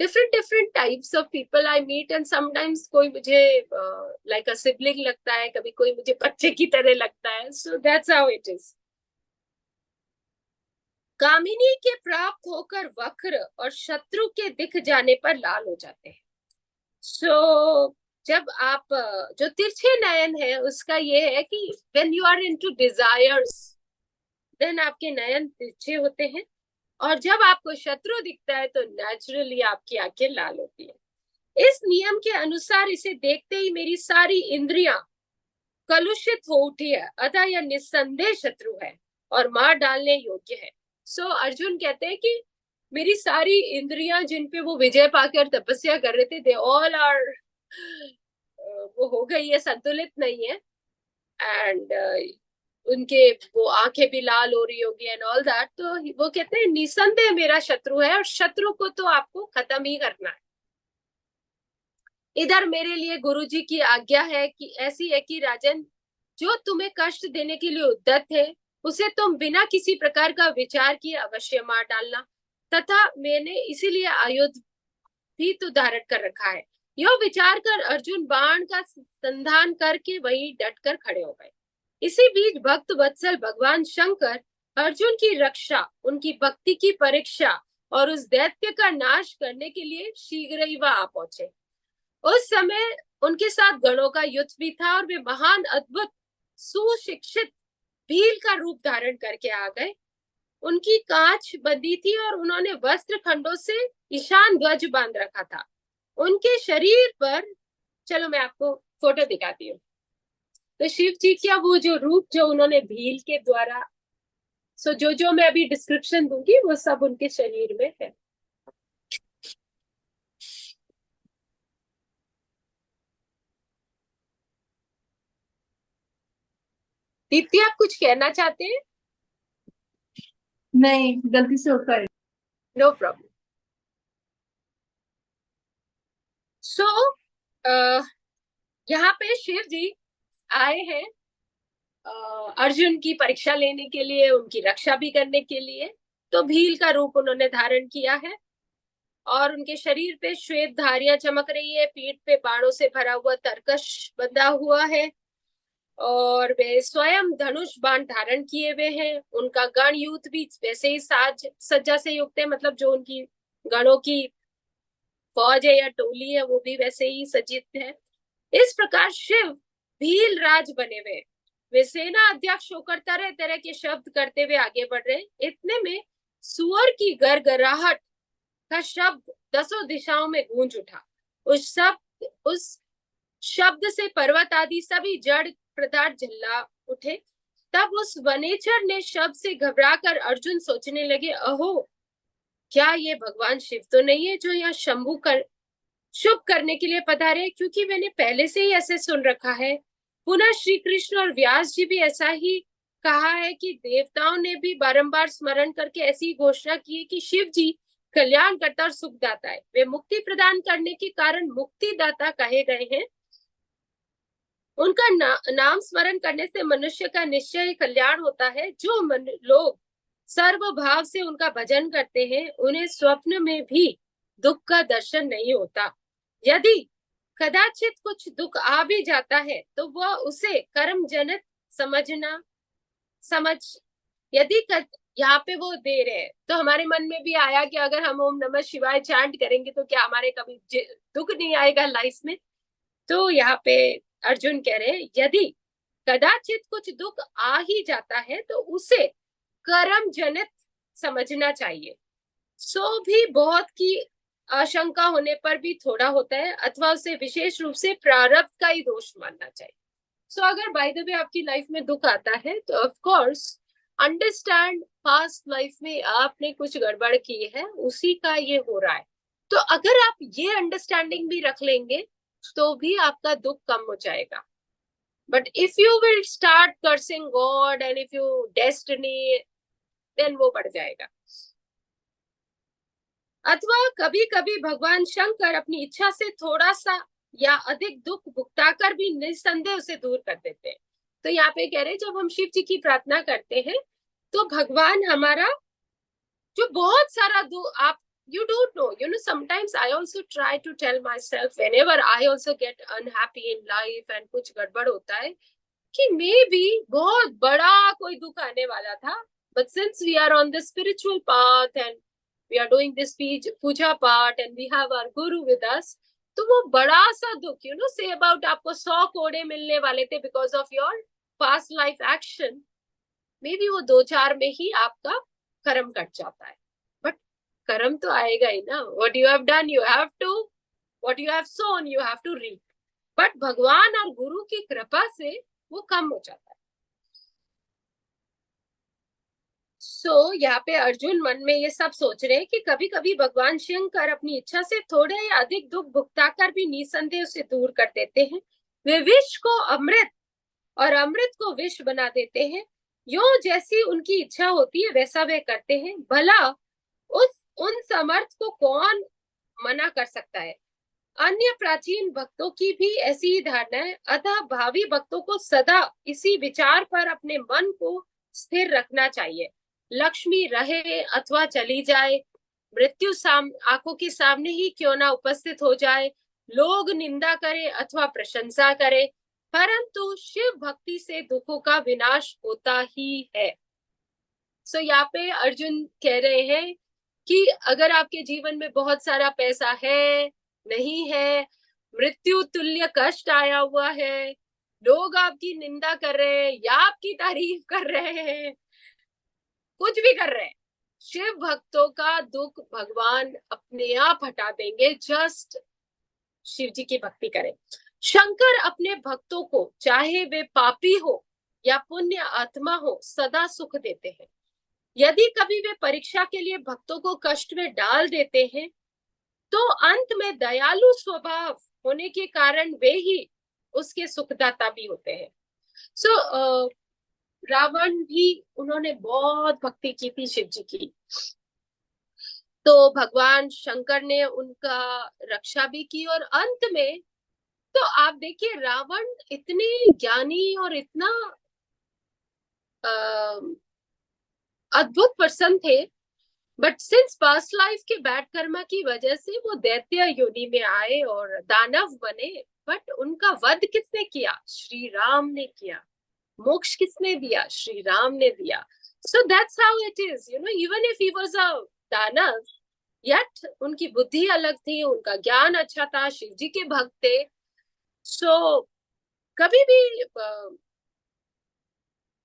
different types of people I meet, and sometimes कोई मुझे लाइक अ सिबलिंग लगता है, कभी कोई मुझे बच्चे की तरह लगता है। So that's how it is. कामिनी के प्राप्त होकर वक्र और शत्रु के दिख जाने पर लाल हो जाते हैं। सो जब आप जो तिरछे नयन है उसका ये है कि when you are into desires, then आपके नयन तिरछे होते हैं, और जब आपको शत्रु दिखता है तो नेचुरली आपकी आंखें लाल होती है। इस नियम के अनुसार इसे देखते ही मेरी सारी इंद्रियां कलुषित हो उठी है, अतः यह निस्संदेह शत्रु है और मार डालने योग्य है। सो अर्जुन कहते हैं कि मेरी सारी इंद्रियां जिन पे वो विजय पाकर तपस्या कर रहे थे, दे ऑल आर वो हो गई है, संतुलित नहीं है, एंड उनके वो आंखें भी लाल हो रही होगी एंड ऑल दैट। तो वो कहते हैं निसंदेह मेरा शत्रु है, और शत्रु को तो आपको खत्म ही करना है। इधर मेरे लिए गुरुजी की आज्ञा है कि ऐसी है कि राजन, जो तुम्हें कष्ट देने के लिए उद्यत है उसे तुम बिना किसी प्रकार का विचार किए अवश्य मार डालना, तथा मैंने इसीलिए आयुध भी तो धारण कर रखा है। यह विचार कर अर्जुन बाण का संधान करके वहीं डट कर खड़े हो गए। इसी बीच भक्त वत्सल भगवान शंकर अर्जुन की रक्षा, उनकी भक्ति की परीक्षा और उस दैत्य का नाश करने के लिए शीघ्र ही वहां पहुंचे। उस समय उनके साथ गणों का युद्ध भी था, और वे महान अद्भुत सुशिक्षित भील का रूप धारण करके आ गए। उनकी कांच बंदी थी और उन्होंने वस्त्र खंडों से ईशान ध्वज बांध रखा था। उनके शरीर पर, चलो मैं आपको फोटो दिखाती हूँ। तो शिव जी का वो जो रूप जो उन्होंने भील के द्वारा, सो जो जो मैं अभी डिस्क्रिप्शन दूंगी वो सब उनके शरीर में है। दीप्ति, आप कुछ कहना चाहते हैं? नहीं, गलती से होता है। No problem. सो यहाँ पे शिव जी आए हैं अर्जुन की परीक्षा लेने के लिए, उनकी रक्षा भी करने के लिए। तो भील का रूप उन्होंने धारण किया है, और उनके शरीर पे श्वेत धारियां चमक रही है, पीठ पे बाणों से भरा हुआ तरकश बंधा हुआ है, और वे स्वयं धनुष बाण धारण किए हुए हैं। उनका गण यूथ भी वैसे ही साज सज्जा से युक्त है, मतलब जो उनकी गणों की फौज है या टोली है वो भी वैसे ही सज्जित है। इस प्रकार शिव भील राज बने हुए, वे सेना अध्यक्ष होकर तरह तरह के शब्द करते हुए आगे बढ़ रहे। इतने में सुअर की गरगराहट का शब्द दसों दिशाओं में गूंज उठा। उस शब्द से पर्वत आदि सभी जड़ पदार्थ झल्ला उठे। तब उस वनेचर ने शब्द से घबराकर अर्जुन सोचने लगे, अहो, क्या ये भगवान शिव तो नहीं है जो यहाँ शंभु कर शुभ करने के लिए पधारे? क्योंकि मैंने पहले से ही ऐसे सुन रखा है। पुनः श्री कृष्ण और व्यास जी भी ऐसा ही कहा है कि देवताओं ने भी बारंबार स्मरण करके ऐसी घोषणा की है कि शिव जी कल्याण करता और सुखदाता है। वे मुक्ति प्रदान करने के कारण मुक्तिदाता कहे गए हैं। उनका नाम स्मरण करने से मनुष्य का निश्चय कल्याण होता है। जो लोग सर्व भाव से उनका भजन करते हैं उन्हें स्वप्न में भी दुख का दर्शन नहीं होता। यदि कदाचित कुछ दुख आ भी जाता है तो वह उसे कर्म जनित समझ यदि यहाँ पे वो दे रहे हैं, तो हमारे मन में भी आया कि अगर हम ओम नमः शिवाय चैंट करेंगे तो क्या हमारे कभी दुख नहीं आएगा लाइफ में? तो यहाँ पे अर्जुन कह रहे हैं यदि कदाचित कुछ दुख आ ही जाता है तो उसे कर्म जनित समझना चाहिए। सो भी बहुत की आशंका होने पर भी थोड़ा होता है, अथवा उसे विशेष रूप से प्रारब्ध का ही दोष मानना चाहिए। सो अगर बाय द वे आपकी लाइफ में दुख आता है तो of course understand past life में आपने कुछ गड़बड़ की है, उसी का ये हो रहा है। तो अगर आप ये अंडरस्टैंडिंग भी रख लेंगे तो भी आपका दुख कम हो जाएगा। But if you will start cursing God and if you destiny, then वो बढ़ जाएगा। अथवा कभी कभी भगवान शंकर अपनी इच्छा से थोड़ा सा या अधिक दुख भुगताकर भी निस्संदेह उसे दूर कर देते हैं। तो यहाँ पे कह रहे हैं जब हम शिव जी की प्रार्थना करते हैं तो भगवान हमारा जो बहुत सारा आप you don't know, you know, sometimes I also try to tell myself whenever I also get unhappy in life and कुछ गड़बड़ होता है कि मे बी बहुत बड़ा कोई दुख आने वाला था, but since we are on the spiritual path and we are doing this puja part and we have our guru with us, तो वो बड़ा सा दुख, you know, say about आपको 100 कोड़े मिलने वाले थे because of your past life action, may be वो 2-4 में ही आपका कर्म कट जाता है, बट कर्म तो आएगा ही ना। What you have done you have to, what you have sown you have to reap, but भगवान और गुरु की कृपा से वो कम हो जाता है। यहाँ पे अर्जुन मन में ये सब सोच रहे हैं कि कभी कभी भगवान शंकर अपनी इच्छा से थोड़े या अधिक दुख भुगताकर भी निसंदेह उसे दूर कर देते हैं। वे विष को अमृत और अमृत को विष बना देते हैं। यो जैसी उनकी इच्छा होती है वैसा वे करते हैं। भला उन समर्थ को कौन मना कर सकता है। अन्य प्राचीन भक्तों की भी ऐसी ही धारणा है। अतः भावी भक्तों को सदा इसी विचार पर अपने मन को स्थिर रखना चाहिए। लक्ष्मी रहे अथवा चली जाए, मृत्यु आंखों के सामने ही क्यों ना उपस्थित हो जाए, लोग निंदा करे अथवा प्रशंसा करे, परंतु शिव भक्ति से दुखों का विनाश होता ही है। यहाँ पे अर्जुन कह रहे हैं कि अगर आपके जीवन में बहुत सारा पैसा है, नहीं है, मृत्यु तुल्य कष्ट आया हुआ है, लोग आपकी निंदा कर रहे हैं या आपकी तारीफ कर रहे हैं, कुछ भी कर रहे हैं, शिव भक्तों का दुख भगवान अपने आप हटा देंगे। जस्ट शिव जी की भक्ति करें। शंकर अपने भक्तों को चाहे वे पापी हो या पुण्य आत्मा हो सदा सुख देते हैं। यदि कभी वे परीक्षा के लिए भक्तों को कष्ट में डाल देते हैं तो अंत में दयालु स्वभाव होने के कारण वे ही उसके सुखदाता भी होते हैं। रावण भी, उन्होंने बहुत भक्ति की थी शिव जी की, तो भगवान शंकर ने उनका रक्षा भी की और अंत में तो आप देखिए रावण इतने ज्ञानी और इतना अद्भुत पर्सन थे, बट सिंस पास्ट लाइफ के बैड कर्मा की वजह से वो दैत्य योनि में आए और दानव बने। बट उनका वध किसने किया? श्री राम ने किया। मोक्ष किसने दिया? श्री राम ने दिया। सो that's how it is, you know, even if he was a दानव, यट उनकी बुद्धि अलग थी, उनका ज्ञान अच्छा था, शिव जी के भक्त थे। सो कभी भी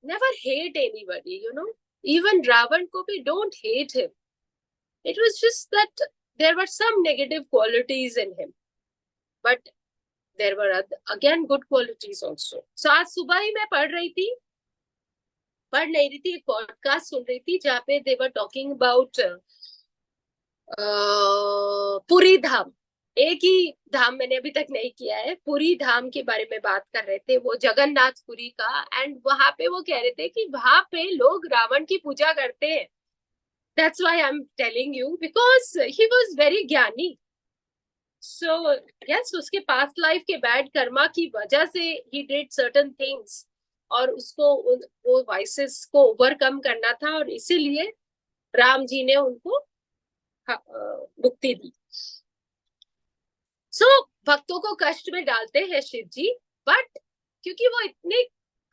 never hate anybody, you know, even Ravan ko bhi don't hate him. It was just that there were some negative qualities in him, but there were again good qualities also. So आज सुबह ही मैं पढ़ नहीं रही थी, एक पॉडकास्ट सुन रही थी जहाँ पे they were talking about Puri धाम। एक ही धाम मैंने अभी तक नहीं किया है, पुरी धाम के बारे में बात कर रहे थे, वो जगन्नाथपुरी का। एंड वहां पे वो कह रहे थे कि वहां पे लोग रावण की पूजा करते हैं। That's why I'm telling you, because he was very ज्ञानी। So yes, उसके past life के bad कर्मा की वजह से he did certain things और उसको वो vices को ओवरकम करना था और इसीलिए राम जी ने उनको मुक्ति दी। भक्तों को कष्ट में डालते हैं शिव जी, बट क्योंकि वो इतने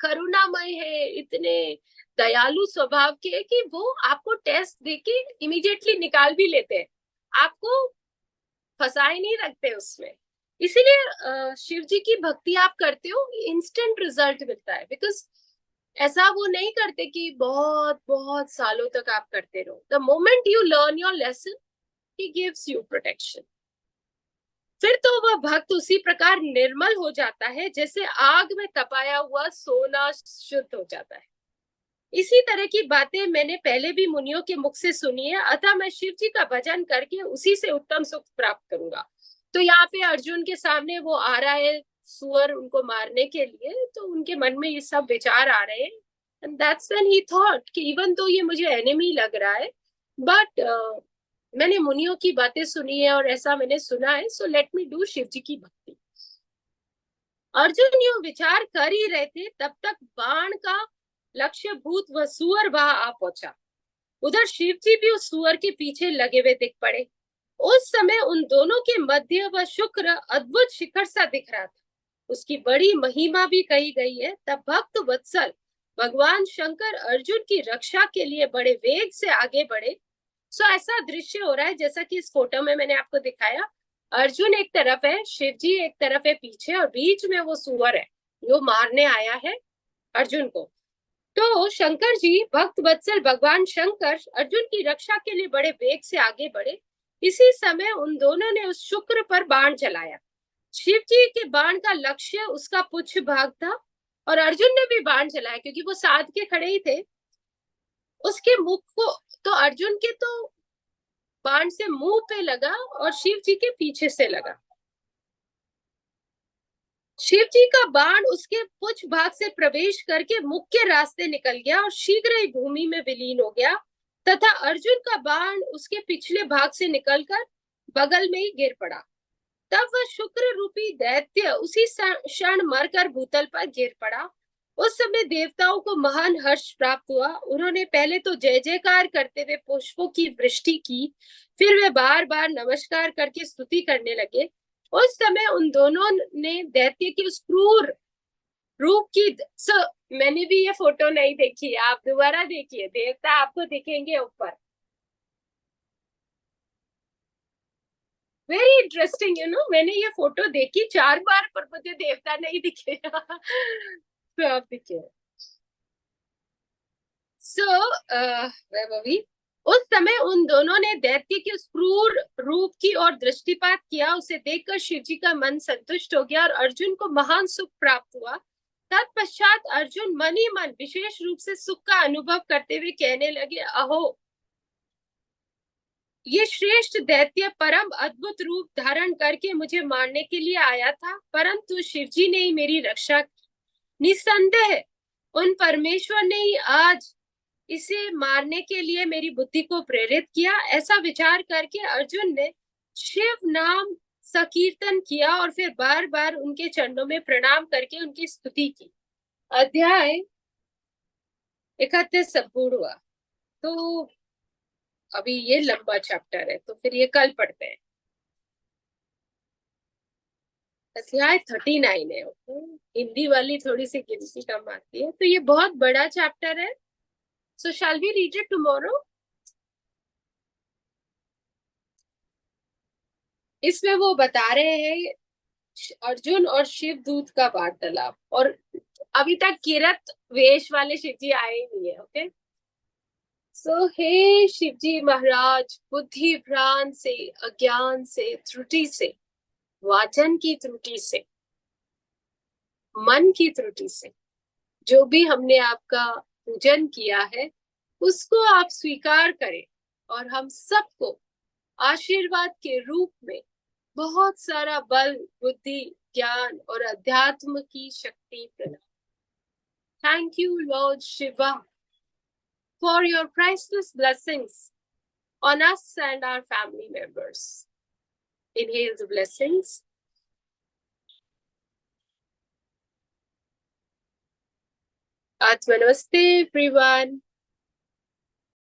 करुणामय है, इतने दयालु स्वभाव के कि वो आपको टेस्ट देके इमीडिएटली निकाल भी लेते हैं, आपको फंसाए नहीं रखते उसमें। इसीलिए शिव जी की भक्ति आप करते हो, इंस्टेंट रिजल्ट मिलता है। बिकॉज ऐसा वो नहीं करते कि बहुत बहुत सालों तक आप करते रहो। The moment you learn your lesson, he gives you protection. फिर तो वह भक्त उसी प्रकार निर्मल हो जाता है जैसे आग में तपाया हुआ सोना शुद्ध हो जाता है। इसी तरह की बातें मैंने पहले भी मुनियों के मुख से सुनी है, अतः मैं शिव जी का भजन करके उसी से उत्तम सुख प्राप्त करूंगा। तो यहाँ पे अर्जुन के सामने वो आ रहा है सुअर उनको मारने के लिए, तो उनके मन में ये सब विचार आ रहे हैं। And that's when he thought कि इवन तो ये मुझे एनिमी लग रहा है, बट मैंने मुनियों की बातें सुनी है और ऐसा मैंने सुना है, so let me do Shiv ji की भक्ति। अर्जुन यूं विचार कर ही रहे थे, तब तक बाण का लक्ष्य भूत वह सुअर वहां आ पहुंचा। उधर शिव जी भी उस सुअर के पीछे लगे हुए दिख पड़े। उस समय उन दोनों के मध्य वह शुक्र अद्भुत शिखर सा दिख रहा था। उसकी बड़ी महिमा भी कही गई है। तब भक्त वत्सल भगवान शंकर अर्जुन की रक्षा के लिए बड़े वेग से आगे बढ़े। सो ऐसा दृश्य हो रहा है जैसा कि इस फोटो में मैंने आपको दिखाया। अर्जुन एक तरफ है, शिव जी एक तरफ है पीछे, और बीच में वो सुअर है जो मारने आया है अर्जुन को। तो शंकर जी, भक्त वत्सल भगवान शंकर अर्जुन की रक्षा के लिए बड़े वेग से आगे बढ़े। इसी समय उन दोनों ने उस शुक्र पर बाण चलाया। शिव जी के बाण का लक्ष्य उसका पुच्छ भाग था, और अर्जुन ने भी बाण चलाया क्योंकि वो साथ के खड़े ही थे। उसके मुख को, तो अर्जुन के तो बाण से मुंह पे लगा और शिव जी के पीछे से लगा। शिव जी का बाण उसके पुच्छ भाग से प्रवेश करके मुख्य रास्ते निकल गया और शीघ्र ही भूमि में विलीन हो गया, तथा अर्जुन का बाण उसके पिछले भाग से निकलकर बगल में ही गिर पड़ा। तब वह शुक्र रूपी दैत्य उसी क्षण मरकर भूतल पर गिर पड़ा। उस समय देवताओं को महान हर्ष प्राप्त हुआ। उन्होंने पहले तो जय जयकार करते हुए पुष्पों की वृष्टि की, फिर वे बार बार नमस्कार करके स्तुति करने लगे। उस समय उन दोनों ने दैत्य की उस क्रूर रूप की मैंने भी ये फोटो नहीं देखी है, आप दोबारा देखिए, देवता आपको दिखेंगे ऊपर। वेरी इंटरेस्टिंग, मैंने ये फोटो देखी 4 बार पर मुझे देवता नहीं दिखे। तो आप दिखे। सो वैभवी, उस समय उन दोनों ने दैत्य के उस क्रूर रूप की ओर दृष्टिपात किया। उसे देखकर शिव जी का मन संतुष्ट हो गया और अर्जुन को महान सुख प्राप्त हुआ। तत्पश्चात अर्जुन मन ही मन विशेष रूप से सुख का अनुभव करते हुए कहने लगे, अहो, ये श्रेष्ठ दैत्य परम अद्भुत रूप धारण करके मुझे मारने के लिए आया था, परंतु शिवजी ने ही मेरी रक्षा की। निसंदेह उन परमेश्वर ने ही आज इसे मारने के लिए मेरी बुद्धि को प्रेरित किया। ऐसा विचार करके अर्जुन ने शिव नाम संकीर्तन किया और फिर बार बार उनके चरणों में प्रणाम करके उनकी स्तुति की। अध्याय 31 संपूर्ण हुआ। तो अभी ये लंबा चैप्टर है, तो फिर ये कल पढ़ते हैं। अध्याय 39 है। हिंदी वाली थोड़ी सी गिनती कम आती है, तो ये बहुत बड़ा चैप्टर है। So shall we read it tomorrow. इसमें वो बता रहे हैं अर्जुन और शिव दूत का वार्तालाप, और अभी तक किरत वेश वाले शिव जी आए ही नहीं है। ओके, सो हे शिव जी महाराज, बुद्धि भ्रांत से, अज्ञान से, त्रुटि से, वाचन की त्रुटि से, मन की त्रुटि से जो भी हमने आपका पूजन किया है, उसको आप स्वीकार करें और हम सबको आशीर्वाद के रूप में बहुत सारा बल, बुद्धि, ज्ञान और अध्यात्म की शक्ति प्रदान। Thank you Lord Shiva for your priceless blessings on us and our family members. Inhale the blessings. Atma Namaste, everyone.